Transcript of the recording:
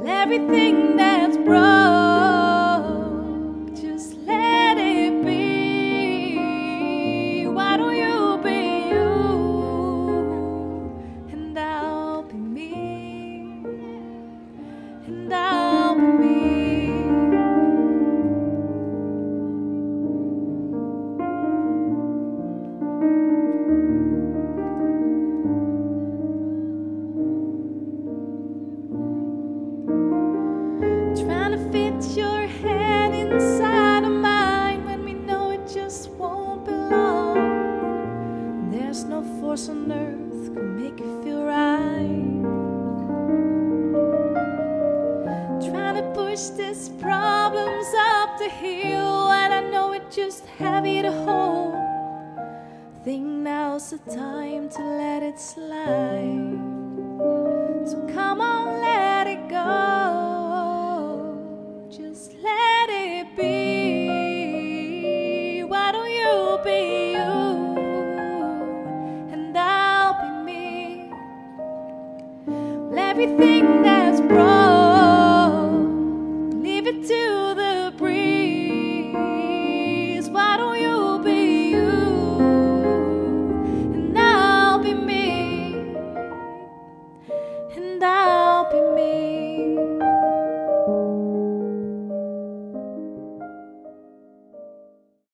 Everything that's broke, just let it be. Why don't you be you, and I'll be me, and I'll be me. Trying to fit your head inside of mine when we know it just won't belong. There's no force on earth can make you feel right. Trying to push these problems up the hill, and I know it's just heavy to hold. Think now's the time to let it slide. So come on, let it go. Just let it be. Why don't you be you, and I'll be me. Well, everything that's